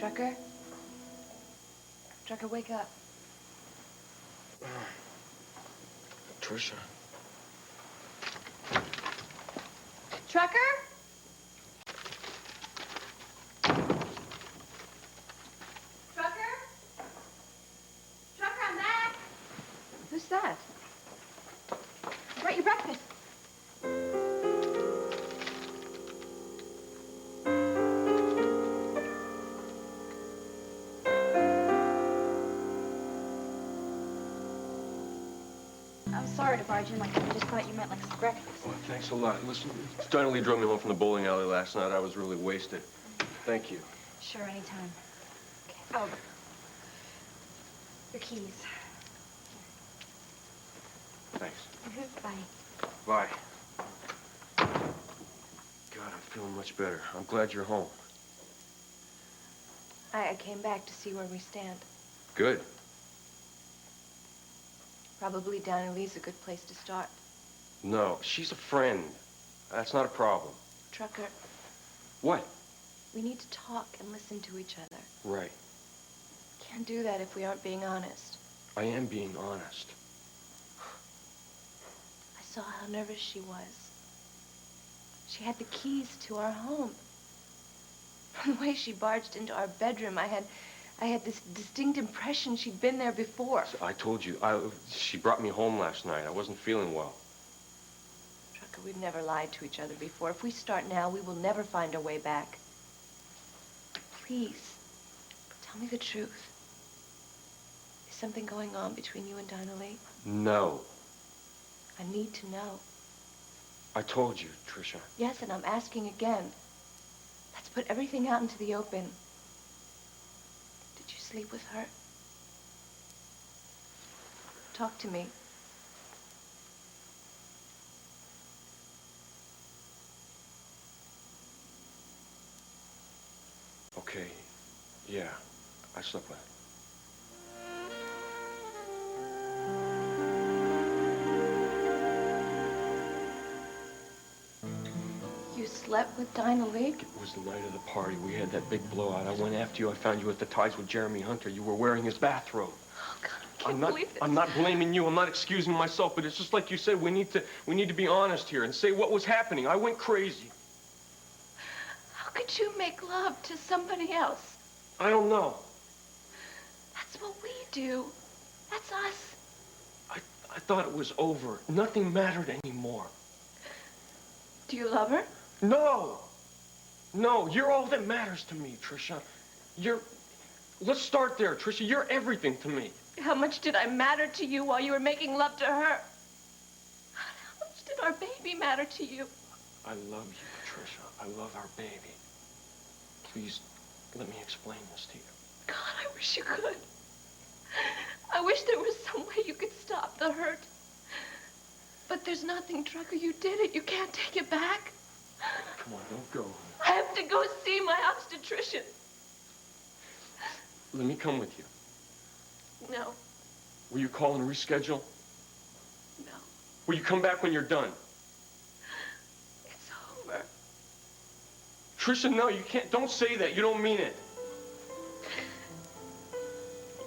Trucker? Trucker, wake up. Trisha. Trucker? Trucker? Trucker, I'm back. Who's that? I brought you breakfast. I'm sorry to barge in like that. I just thought you meant like some breakfast. Well, thanks a lot. Listen, Dinah Lee drove me home from the bowling alley last night. I was really wasted. Thank you. Sure, anytime. Okay. Oh, your keys. Thanks. Bye. Bye. God, I'm feeling much better. I'm glad you're home. I came back to see where we stand. Good. Probably Dinah Lee's a good place to start. No, she's a friend. That's not a problem. Trucker, What? we need to talk and listen to each other. Right. Can't do that if we aren't being honest. I am being honest. I saw how nervous she was. She had the keys to our home. From the way she barged into our bedroom, I had this distinct impression she'd been there before. So I told you, she brought me home last night. I wasn't feeling well. Trucker, we've never lied to each other before. If we start now, we will never find our way back. Please, tell me the truth. Is something going on between you and Dinah Lee? No. I need to know. I told you, Trisha. Yes, and I'm asking again. Let's put everything out into the open. Did you sleep with her? Talk to me. Okay. Yeah, I slept with her. You slept with Dinah Lee? It was the night of the party. We had that big blowout. I went after you. I found you at the ties with Jeremy Hunter. You were wearing his bathrobe. Oh, God, I can't believe this. I'm not blaming you. I'm not excusing myself, but it's just like you said. We need to be honest here and say what was happening. I went crazy. How could you make love to somebody else? I don't know. That's what we do. That's us. I thought it was over. Nothing mattered anymore. Do you love her? No. No, you're all that matters to me, Trisha. Let's start there, Trisha. You're everything to me. How much did I matter to you while you were making love to her? How much did our baby matter to you? I love you, Trisha. I love our baby. Please, let me explain this to you. God, I wish you could. I wish there was some way you could stop the hurt. But there's nothing, Trucker. You did it. You can't take it back. Come on, don't go. I have to go see my obstetrician. Let me come with you. No. Will you call and reschedule? No. Will you come back when you're done? It's over. Trisha, no, you can't. Don't say that. You don't mean it.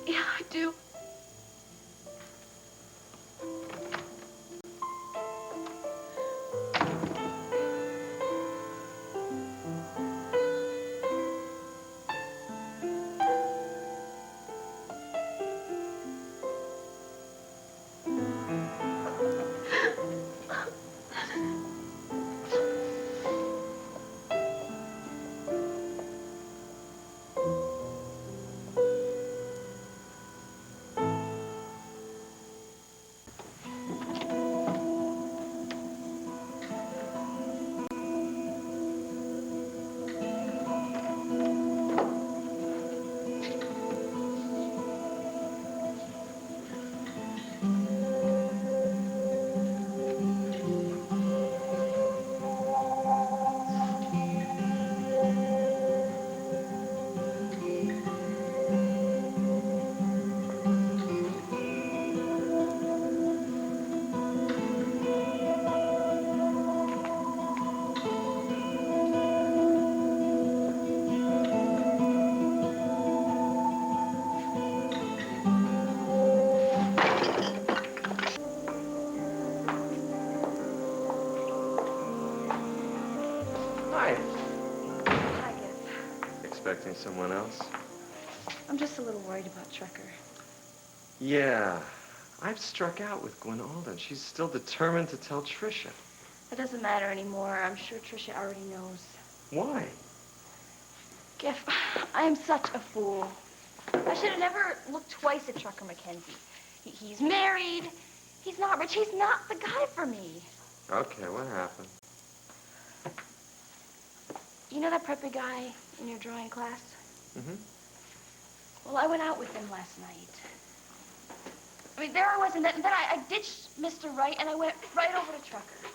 Yeah, I do. Hi. Hi, Giff. Expecting someone else? I'm just a little worried about Trucker. Yeah. I've struck out with Gwen Alden. She's still determined to tell Trisha. It doesn't matter anymore. I'm sure Trisha already knows. Why? Giff, I am such a fool. I should have never looked twice at Trucker Mackenzie. He's married. He's not rich. He's not the guy for me. Okay, what happened? You know that preppy guy in your drawing class? Mm-hmm. Well, I went out with him last night. I mean, there I was, and then I ditched Mr. Wright, and I went right over to Trucker.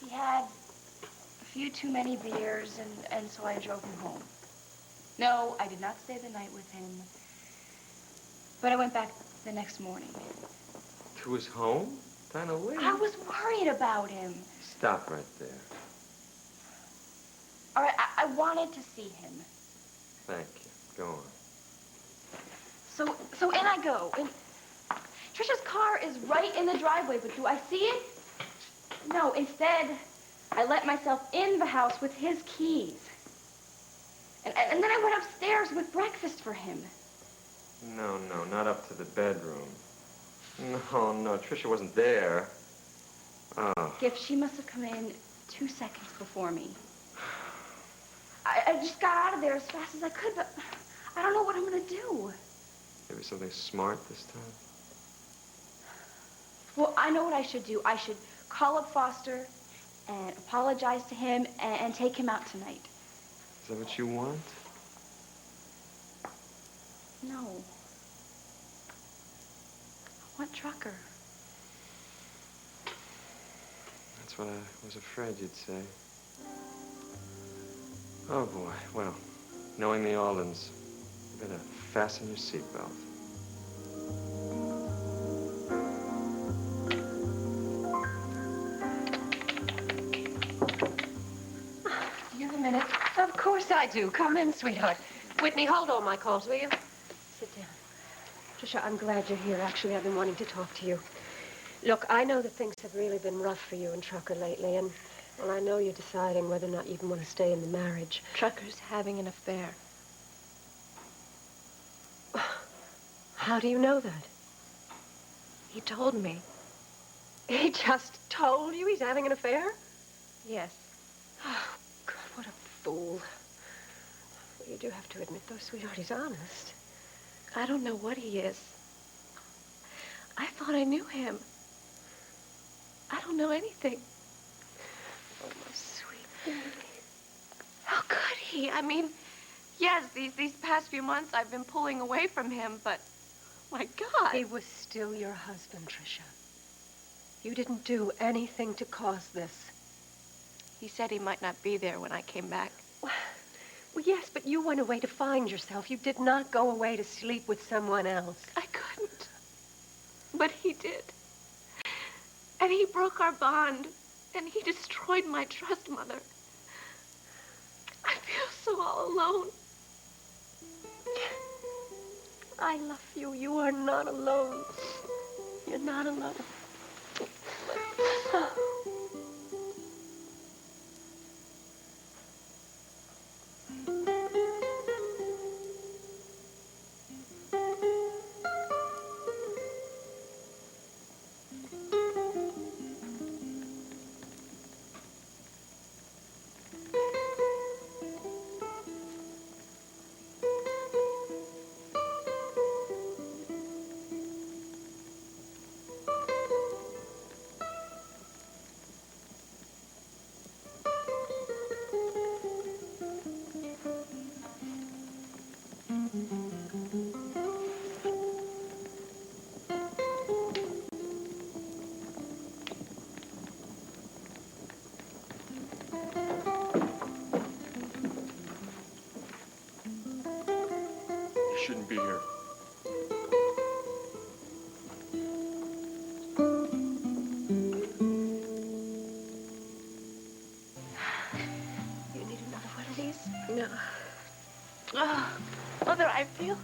He had a few too many beers, and so I drove him home. No, I did not stay the night with him, but I went back the next morning. To his home? Dinah Lee? I was worried about him. Stop right there. All right, I wanted to see him. Thank you. Go on. So in I go. And Trisha's car is right in the driveway, but do I see it? No, instead, I let myself in the house with his keys. And then I went upstairs with breakfast for him. No, not up to the bedroom. No, Trisha wasn't there. Oh. Giff, she must have come in 2 seconds before me. I just got out of there as fast as I could, but I don't know what I'm going to do. Maybe something smart this time? Well, I know what I should do. I should call up Foster and apologize to him and take him out tonight. Is that what you want? No. I want Trucker. That's what I was afraid you'd say. Oh, boy. Well, knowing the Aldens, you better fasten your seatbelt. You have a minute? Of course I do. Come in, sweetheart. Whitney, hold all my calls, will you? Sit down. Trisha, I'm glad you're here. Actually, I've been wanting to talk to you. Look, I know that things have really been rough for you and Trucker lately, and, well, I know you're deciding whether or not you even want to stay in the marriage. Trucker's having an affair. How do you know that? He told me. He just told you he's having an affair? Yes. Oh, God, what a fool. Well, you do have to admit, though, sweetheart, he's honest. I don't know what he is. I thought I knew him. I don't know anything. Oh, my sweet baby. How could he? I mean, yes, these past few months I've been pulling away from him, but my God. He was still your husband, Trisha. You didn't do anything to cause this. He said he might not be there when I came back. Well, yes, but you went away to find yourself. You did not go away to sleep with someone else. I couldn't. But he did. And he broke our bond. And he destroyed my trust, Mother. I feel so all alone. I love you. You are not alone. You're not alone. Shouldn't be here. You need another one of these? No. Oh, Mother, I feel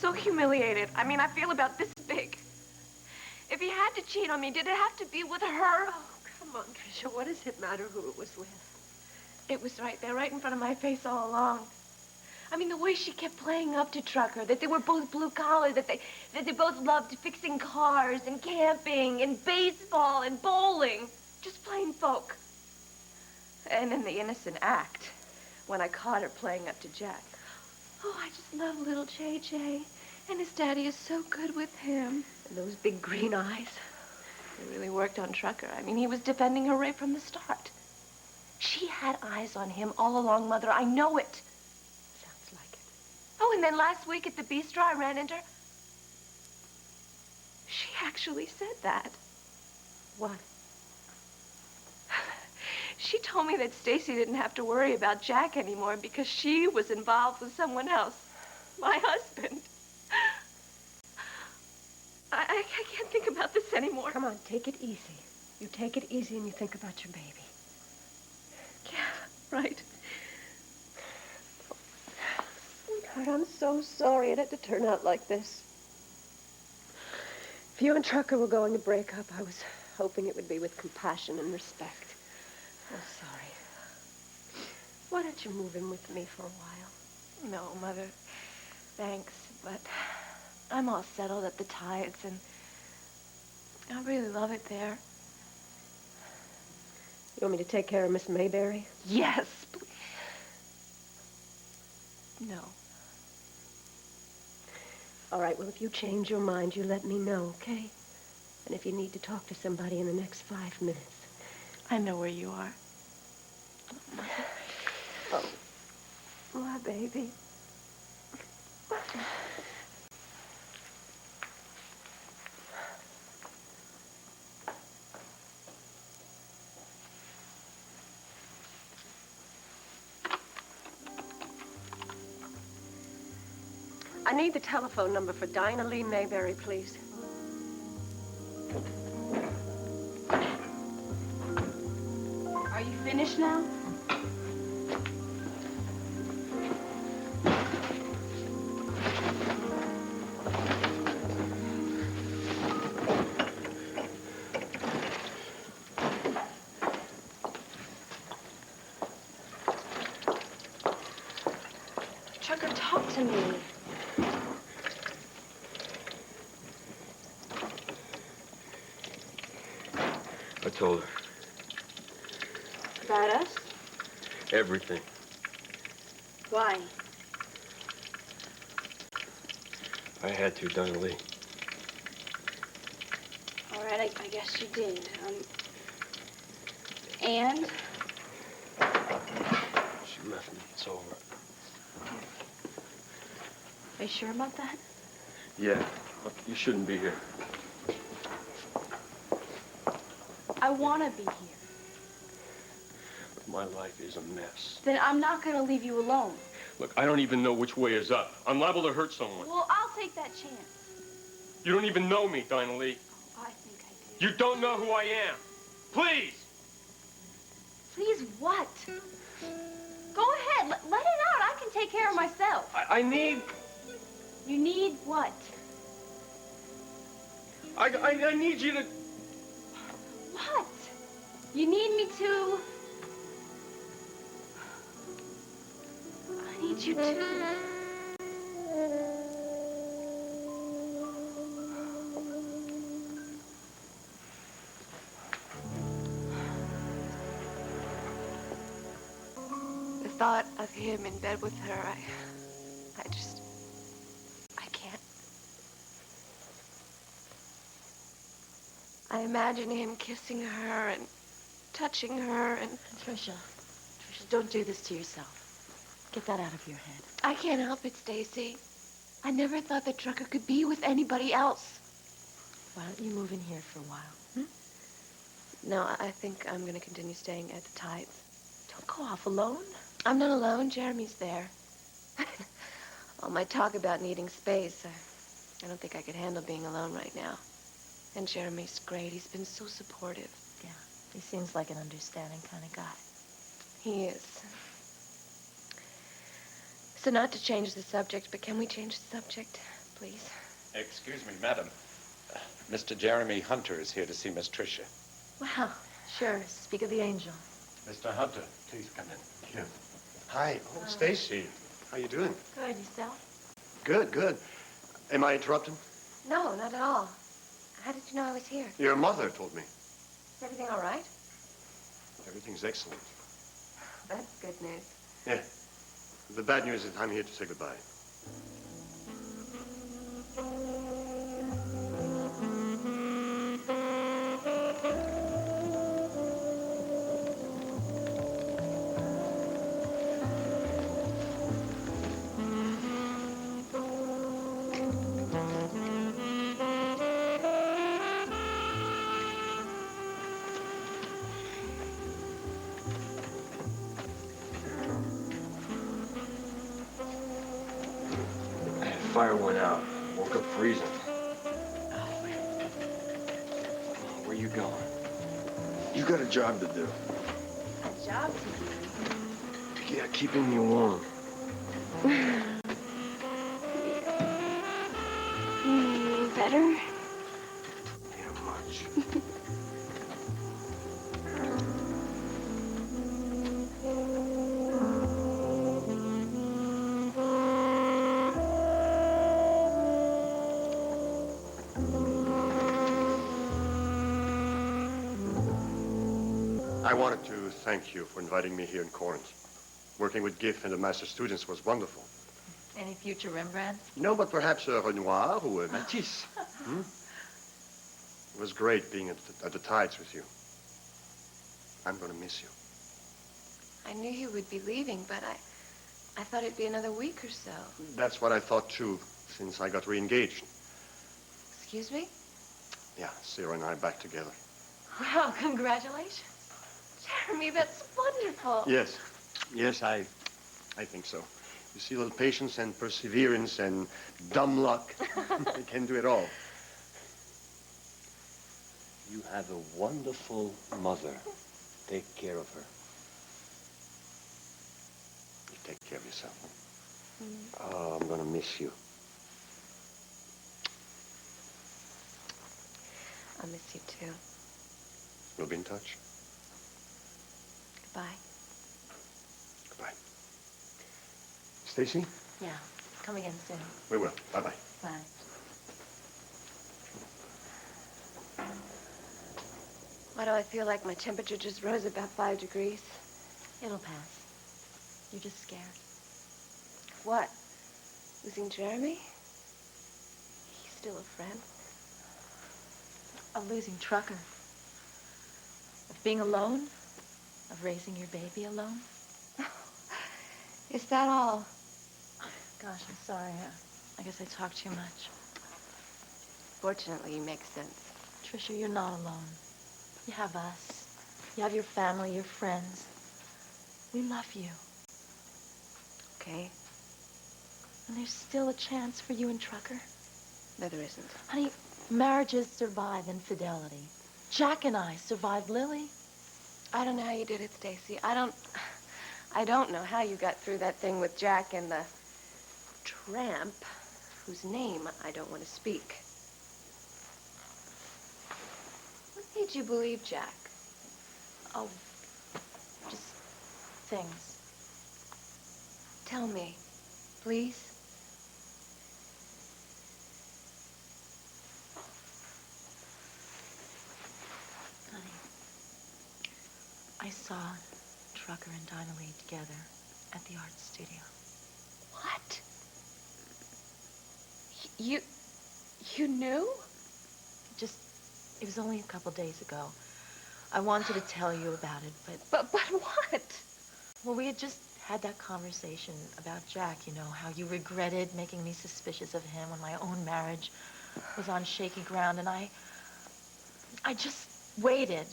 so humiliated. I mean, I feel about this big. If he had to cheat on me, did it have to be with her? Oh, come on, Trisha. What does it matter who it was with? It was right there, right in front of my face all along. I mean, the way she kept playing up to Trucker, that they were both blue-collar, that they both loved fixing cars and camping and baseball and bowling. Just plain folk. And then the innocent act, when I caught her playing up to Jack. Oh, I just love little JJ. And his daddy is so good with him. And those big green eyes. It really worked on Trucker. I mean, he was defending her right from the start. She had eyes on him all along, Mother. I know it. Sounds like it. Oh, and then last week at the bistro, I ran into her. She actually said that. What? She told me that Stacey didn't have to worry about Jack anymore because she was involved with someone else. My husband. I can't think about this anymore. Come on, take it easy. You take it easy and you think about your baby. Yeah, right. Sweetheart, I'm so sorry it had to turn out like this. If you and Trucker were going to break up, I was hoping it would be with compassion and respect. I'm sorry. Why don't you move in with me for a while? No, Mother. Thanks, but I'm all settled at the Tides, and I really love it there. You want me to take care of Miss Mayberry? Yes, please. No. All right, well, if you change your mind, you let me know, okay? And if you need to talk to somebody in the next 5 minutes. I know where you are. Oh, my baby. I need the telephone number for Dinah Lee Mayberry, please. Are you finished now? Trucker, talk to me. I told her. About us? Everything. Why? I had to, Dinah Lee. All right, I guess you did. And? She left me. It's over. Are you sure about that? Yeah. Look, you shouldn't be here. I want to be here. My life is a mess. Then I'm not going to leave you alone. Look, I don't even know which way is up. I'm liable to hurt someone. Well, I'll take that chance. You don't even know me, Dinah Lee. Oh, I think I do. You don't know who I am. Please! Please what? Go ahead. Let it out. I can take care of myself. I need... You need what? I need you to... What? You need me to... I need you to... The thought of him in bed with her, I can't. I imagine him kissing her and touching her and... Trisha, don't do this to yourself. Get that out of your head. I can't help it, Stacey. I never thought that Trucker could be with anybody else. Why don't you move in here for a while? No, I think I'm going to continue staying at the Tides. Don't go off alone. I'm not alone. Jeremy's there. All my talk about needing space, I don't think I could handle being alone right now. And Jeremy's great. He's been so supportive. Yeah, he seems like an understanding kind of guy. He is. So not to change the subject, but can we change the subject, please? Excuse me, madam. Mr. Jeremy Hunter is here to see Miss Tricia. Well, sure. Speak of the angel. Mr. Hunter, please come in. Yeah. Hi. Oh, Stacey. How you doing? Good, yourself? Good, good. Am I interrupting? No, not at all. How did you know I was here? Your mother told me. Is everything all right? Everything's excellent. That's good news. Yeah. The bad news is I'm here to say goodbye. Fire went out. Woke up freezing. Where you going? You got a job to do. A job to do. Yeah, keeping me warm. Better? Yeah, much. I wanted to thank you for inviting me here in Corinth. Working with GIF and the master students was wonderful. Any future Rembrandts? No, but perhaps a Renoir or a Matisse. Hmm? It was great being at the Tides with you. I'm going to miss you. I knew you would be leaving, but I thought it'd be another week or so. That's what I thought, too, since I got re-engaged. Excuse me? Yeah, Sarah and I are back together. Well, congratulations. Jeremy, that's wonderful. Yes. Yes, I think so. You see, a little patience and perseverance and dumb luck. They can do it all. You have a wonderful mother. Take care of her. You take care of yourself. Oh, I'm going to miss you. I'll miss you too. We'll be in touch. Goodbye. Goodbye. Stacey? Yeah, come again soon. We will. Bye-bye. Bye. Why do I feel like my temperature just rose about 5 degrees? It'll pass. You're just scared. What? Losing Jeremy? He's still a friend. Of losing Trucker. Of being alone. Of raising your baby alone. Is that all? Gosh, I'm sorry. I guess I talk too much. Fortunately, you make sense. Trisha, you're not alone. You have us. You have your family, your friends. We love you. Okay? And there's still a chance for you and Trucker. No, there isn't. Honey, marriages survive infidelity. Jack and I survived Lily. I don't know how you did it, Stacey. I don't know how you got through that thing with Jack and the tramp whose name I don't want to speak. What made you believe Jack? Oh, just things. Tell me, please. Honey, I saw Trucker and Dinah Lee together at the art studio. What? You knew? It was only a couple days ago. I wanted to tell you about it, But what? well, we had just had that conversation about Jack, you know, how you regretted making me suspicious of him when my own marriage was on shaky ground, and I just waited.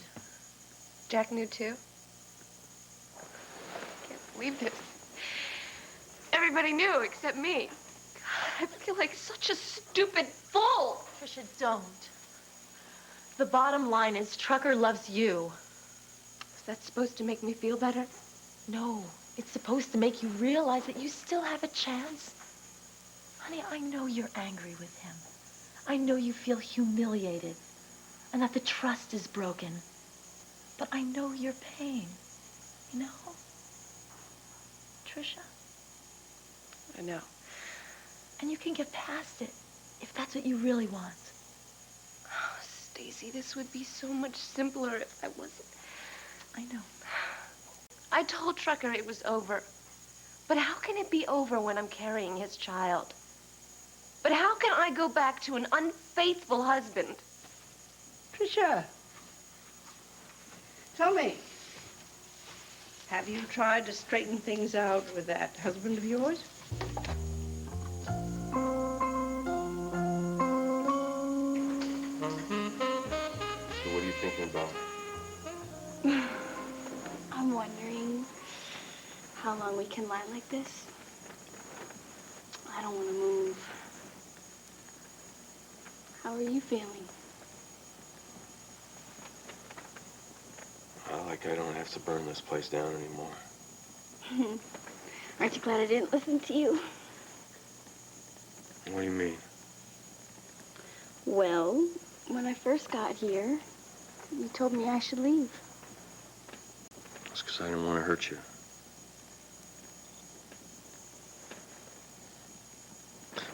Jack knew too? I can't believe this. Everybody knew except me. God, I feel like such a stupid fool. Trisha, don't. The bottom line is Trucker loves you. Was that supposed to make me feel better? No, it's supposed to make you realize that you still have a chance. Honey, I know you're angry with him. I know you feel humiliated and that the trust is broken. But I know your pain, you know? Trisha. I know. And you can get past it if that's what you really want. Oh, Stacey, this would be so much simpler if I wasn't. I know. I told Trucker it was over. But how can it be over when I'm carrying his child? But how can I go back to an unfaithful husband? Trisha, tell me, have you tried to straighten things out with that husband of yours? So what are you thinking about? I'm wondering how long we can lie like this. I don't want to move. How are you feeling? Like I don't have to burn this place down anymore. Aren't you glad I didn't listen to you? What do you mean? Well, when I first got here, you told me I should leave. It's because I didn't want to hurt you.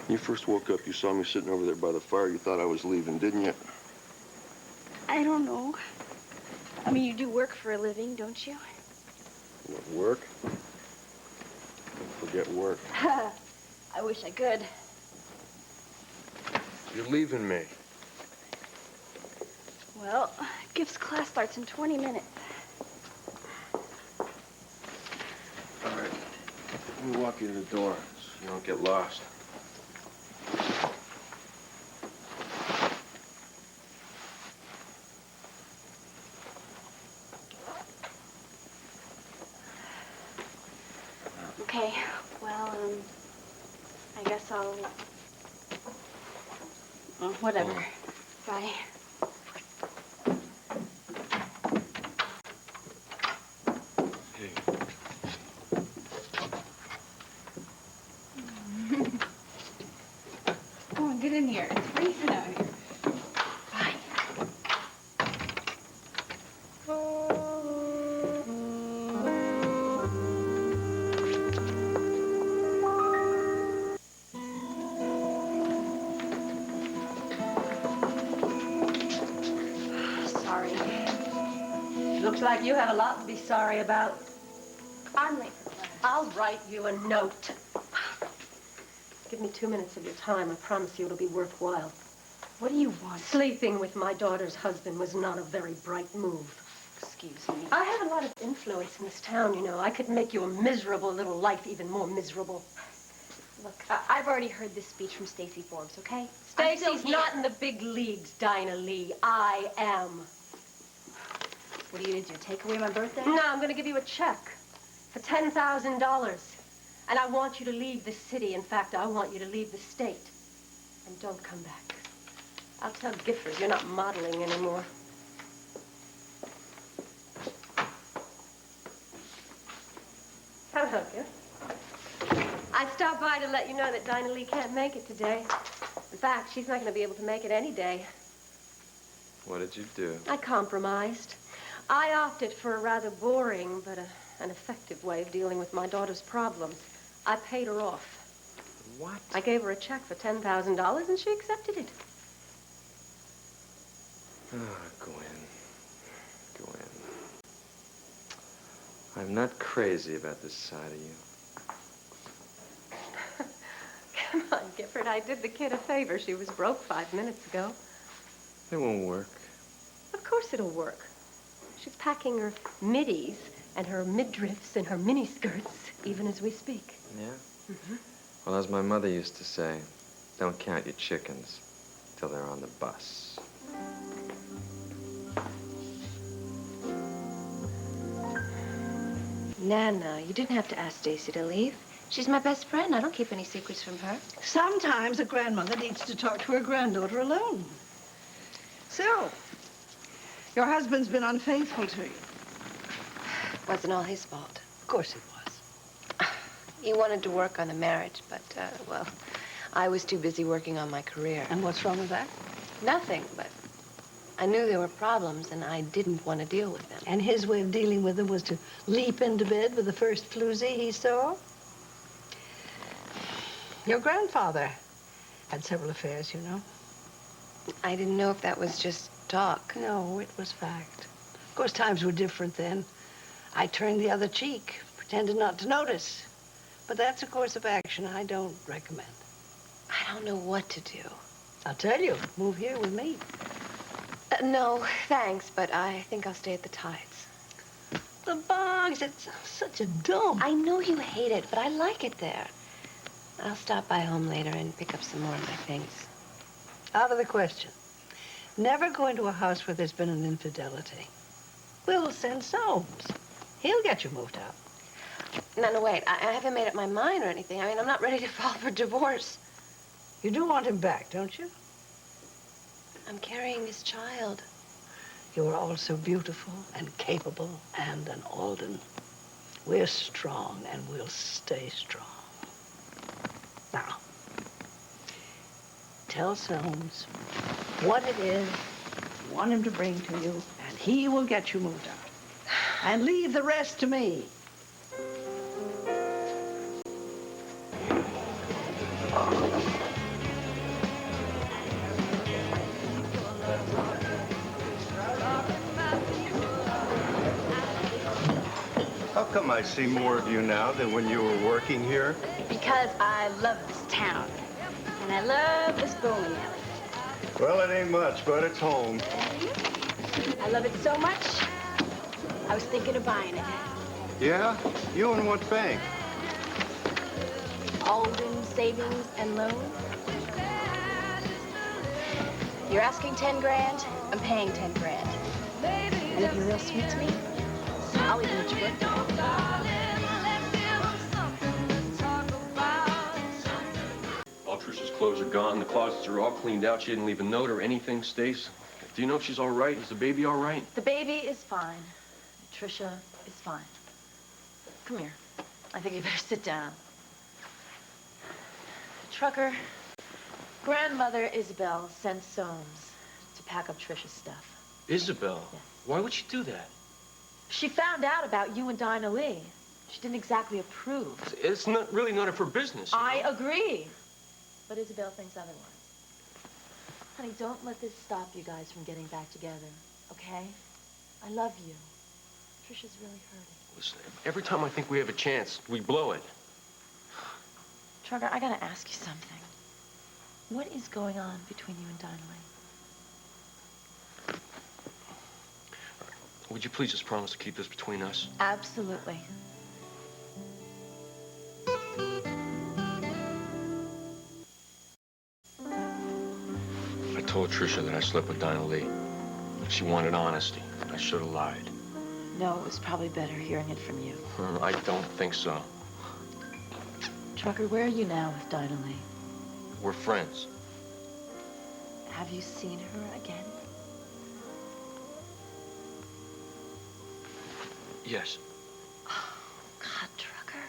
When you first woke up, you saw me sitting over there by the fire. You thought I was leaving, didn't you? I don't know. I mean, you do work for a living, don't you? What, work? Don't forget work. I wish I could. You're leaving me. Well, gifts class starts in 20 minutes. All right. Let me walk you to the door so you don't get lost. Okay, well, I guess I'll... Well, whatever. Bye. Hey. Come on, get in here. It's freezing out here. Bye. Sorry. Looks like you have a lot to be sorry about. I'm late for class. I'll write you a note. Give me 2 minutes of your time. I promise you it'll be worthwhile. What do you want? Sleeping with my daughter's husband was not a very bright move. Excuse me. I have a lot of influence in this town, you know. I could make your miserable little life even more miserable. Look, I've already heard this speech from Stacey Forbes, okay? Stacey's not in the big leagues, Dinah Lee. I am. What are you gonna do, take away my birthday? No, I'm going to give you a check for $10,000. And I want you to leave the city. In fact, I want you to leave the state. And don't come back. I'll tell Gifford you're not modeling anymore. Hello, Giff. I stopped by to let you know that Dinah Lee can't make it today. In fact, she's not going to be able to make it any day. What did you do? I compromised. I opted for a rather boring but an effective way of dealing with my daughter's problems. I paid her off. What? I gave her a check for $10,000 and she accepted it. Ah, Gwen. I'm not crazy about this side of you. Come on, Gifford. I did the kid a favor. She was broke 5 minutes ago. It won't work. Of course it'll work. She's packing her middies and her midriffs and her miniskirts even as we speak. Yeah? Mm-hmm. Well, as my mother used to say, don't count your chickens till they're on the bus. Nana, you didn't have to ask Stacey to leave. She's my best friend. I don't keep any secrets from her. Sometimes a grandmother needs to talk to her granddaughter alone. So, your husband's been unfaithful to you. Wasn't all his fault. Of course it was. He wanted to work on the marriage, but, well, I was too busy working on my career. And what's wrong with that? Nothing, but I knew there were problems, and I didn't want to deal with them. And his way of dealing with them was to leap into bed with the first floozy he saw? Your grandfather had several affairs, you know. I didn't know if that was just talk. No, it was fact. Of course, times were different then. I turned the other cheek, pretended not to notice. But that's a course of action I don't recommend. I don't know what to do. I'll tell you, move here with me. No, thanks, but I think I'll stay at the Tides. The Bogs, it's such a dump. I know you hate it, but I like it there. I'll stop by home later and pick up some more of my things. Out of the question. Never go into a house where there's been an infidelity. We'll send Soames. He'll get you moved out. No, wait. I haven't made up my mind or anything. I mean, I'm not ready to file for divorce. You do want him back, don't you? I'm carrying his child. You're all so beautiful and capable and an Alden. We're strong and we'll stay strong. Now, tell Soames what it is you want him to bring to you, and he will get you moved out. And leave the rest to me. How come I see more of you now than when you were working here? Because I love this town. And I love this bowling alley. Well, it ain't much, but it's home. I love it so much, I was thinking of buying it. Yeah? You in what bank? Alden Savings and Loan. You're asking 10 grand, I'm paying 10 grand. And if you're real sweet to me, I'll even let you work. All Trisha's clothes are gone. The closets are all cleaned out. She didn't leave a note or anything, Stace. Do you know if she's all right? Is the baby all right? The baby is fine. Trisha is fine. Come here. I think you better sit down. Trucker, grandmother Isabelle sent Soames to pack up Trisha's stuff. Isabelle? Yes. Why would she do that? She found out about you and Dinah Lee. She didn't exactly approve. It's not really none of her business. You I know? agree. But Isabelle thinks otherwise. Honey, don't let this stop you guys from getting back together, okay? I love you. Trisha's really hurting. Listen, every time I think we have a chance, we blow it. Trucker, I gotta ask you something. What is going on between you and Dinah Lee? Would you please just promise to keep this between us? Absolutely. I told Trisha that I slept with Dinah Lee. She wanted honesty. I should have lied. No, it was probably better hearing it from you. I don't think so. Trucker, where are you now with Dinah Lee? We're friends. Have you seen her again? Yes. Oh, God, Trucker.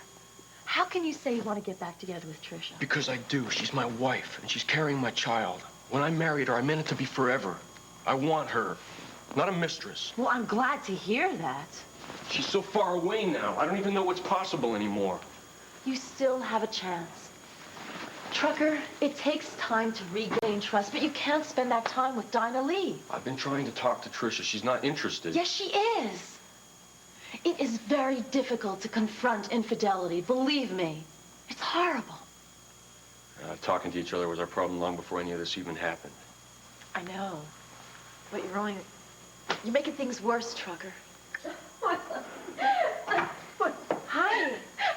How can you say you want to get back together with Trisha? Because I do. She's my wife, and she's carrying my child. When I married her, I meant it to be forever. I want her, not a mistress. Well, I'm glad to hear that. She's so far away now. I don't even know what's possible anymore. You still have a chance. Trucker, it takes time to regain trust, but you can't spend that time with Dinah Lee. I've been trying to talk to Trisha. She's not interested. Yes, she is. It is very difficult to confront infidelity. Believe me. It's horrible. Talking to each other was our problem long before any of this even happened. I know. But you're making things worse, Trucker. Hi.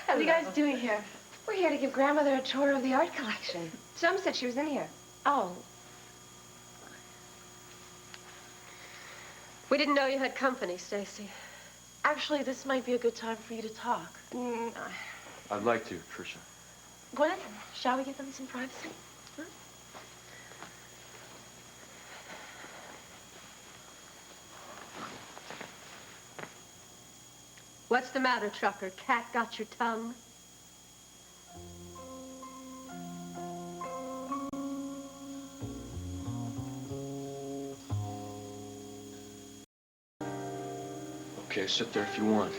What are you guys doing here? We're here to give Grandmother a tour of the art collection. Some said she was in here. Oh, We didn't know you had company, Stacey. actually, this might be a good time for you to talk. I'd like to, Trisha. Gwyneth, shall we give them some privacy? Huh? What's the matter, Trucker? Cat got your tongue? Okay, sit there if you want.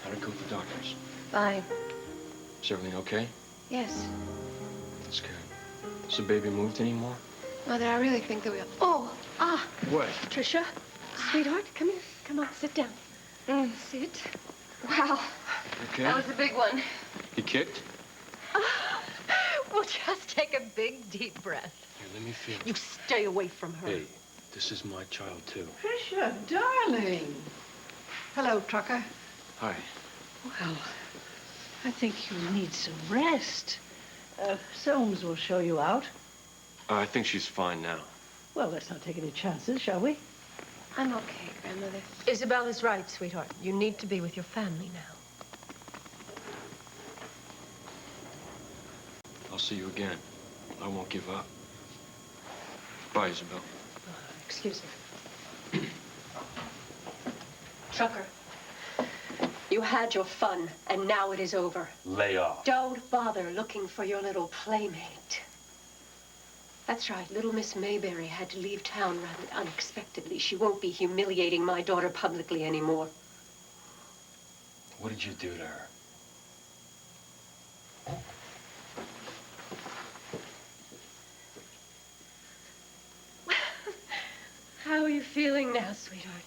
How'd it go with the doctors? Fine. Is everything okay? Yes. That's good. Has the baby moved anymore? Mother, I really think that we... What? Trisha, sweetheart, come here. Come on, sit down. Sit. Wow. Okay. That was a big one. He kicked? Well, just take a big, deep breath. Here, let me feel. You stay away from her. Hey, this is my child, too. Trisha, darling. Hello, Trucker. Hi. Well, I think you need some rest. Soames will show you out. I think she's fine now. Well, let's not take any chances, shall we? I'm okay, Grandmother. Isabelle is right, sweetheart. You need to be with your family now. I'll see you again. I won't give up. Bye, Isabelle. Excuse me. Trucker, you had your fun, and now it is over. Lay off. Don't bother looking for your little playmate. That's right, little Miss Mayberry had to leave town rather unexpectedly. She won't be humiliating my daughter publicly anymore. What did you do to her? How are you feeling now, sweetheart?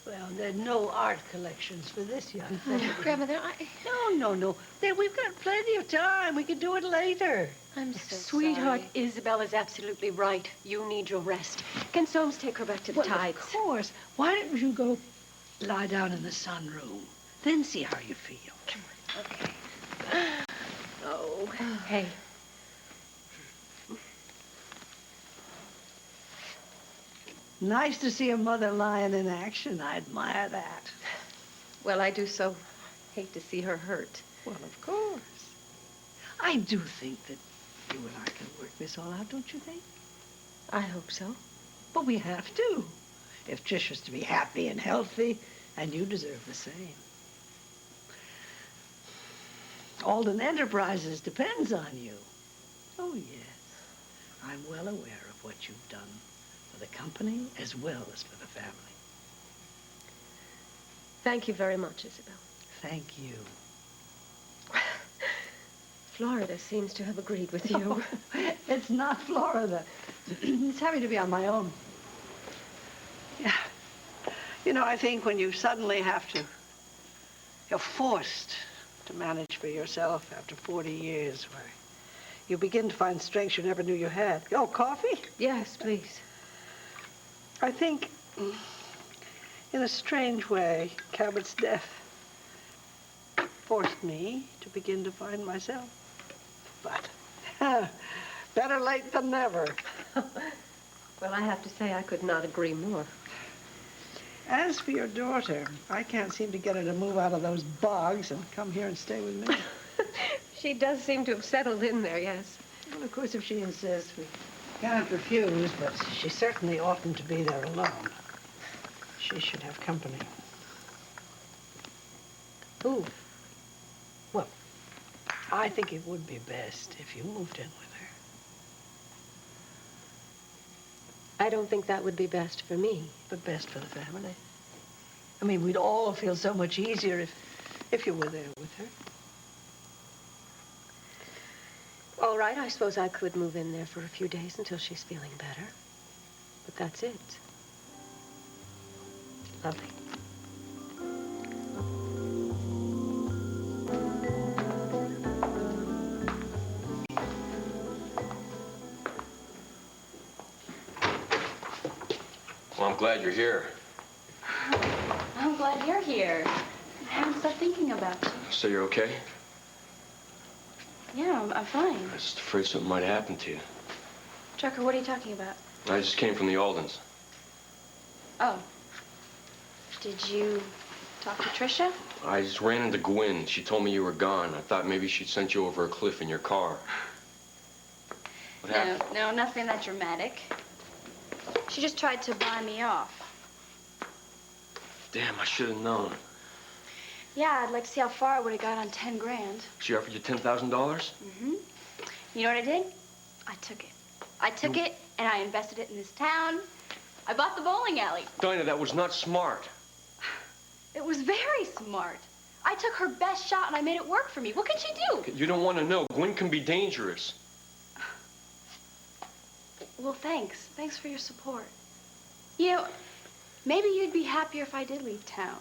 Well, there are no art collections for this young thing. Grandmother, No. We've got plenty of time. We can do it later. I'm so Sweetheart, sorry. Isabelle is absolutely right. You need your rest. Can Soames take her back to the tides? Of course. Why don't you go lie down in the sunroom? Then see how you feel. Okay. Oh, hey. Nice to see a mother lion in action. I admire that. Well, I do so hate to see her hurt. Well, of course. I do think that you and I can work this all out, don't you think? I hope so. But we have to. If Trisha's to be happy and healthy, and you deserve the same. Alden Enterprises depends on you. Oh, yes. I'm well aware of what you've done for the company as well as for the family. Thank you very much, Isabelle. Thank you. Florida seems to have agreed with you. It's not Florida. It's having to be on my own. Yeah. You know, I think when you suddenly have to, you're forced to manage for yourself after 40 years, where you begin to find strengths you never knew you had. Oh, coffee? Yes, please. I think, in a strange way, Cabot's death forced me to begin to find myself. But better late than never. Well, I have to say I could not agree more. As for your daughter, I can't seem to get her to move out of those bogs and come here and stay with me. She does seem to have settled in there, yes. Well, of course, if she insists, we can't refuse, but she certainly oughtn't to be there alone. She should have company. Who? Well, I think it would be best if you moved in with her. I don't think that would be best for me. But best for the family. I mean, we'd all feel so much easier if you were there with her. All right, I suppose I could move in there for a few days until she's feeling better. But that's it. Lovely. Well, I'm glad you're here. I'm glad you're here. I haven't stopped thinking about you. So you're okay? Yeah, I'm fine. I was just afraid something might happen to you. Trucker, what are you talking about? I just came from the Aldens. Oh. Did you talk to Trisha? I just ran into Gwyn. She told me you were gone. I thought maybe she'd sent you over a cliff in your car. What happened? No, nothing that dramatic. She just tried to buy me off. Damn, I should have known. Yeah, I'd like to see how far I would have got on 10 grand. She offered you $10,000? Mm-hmm. You know what I did? I took it. I took it, and I invested it in this town. I bought the bowling alley. Dinah, that was not smart. It was very smart. I took her best shot and I made it work for me. What can she do? You don't want to know. Gwen can be dangerous. Well, thanks. Thanks for your support. You know, maybe you'd be happier if I did leave town.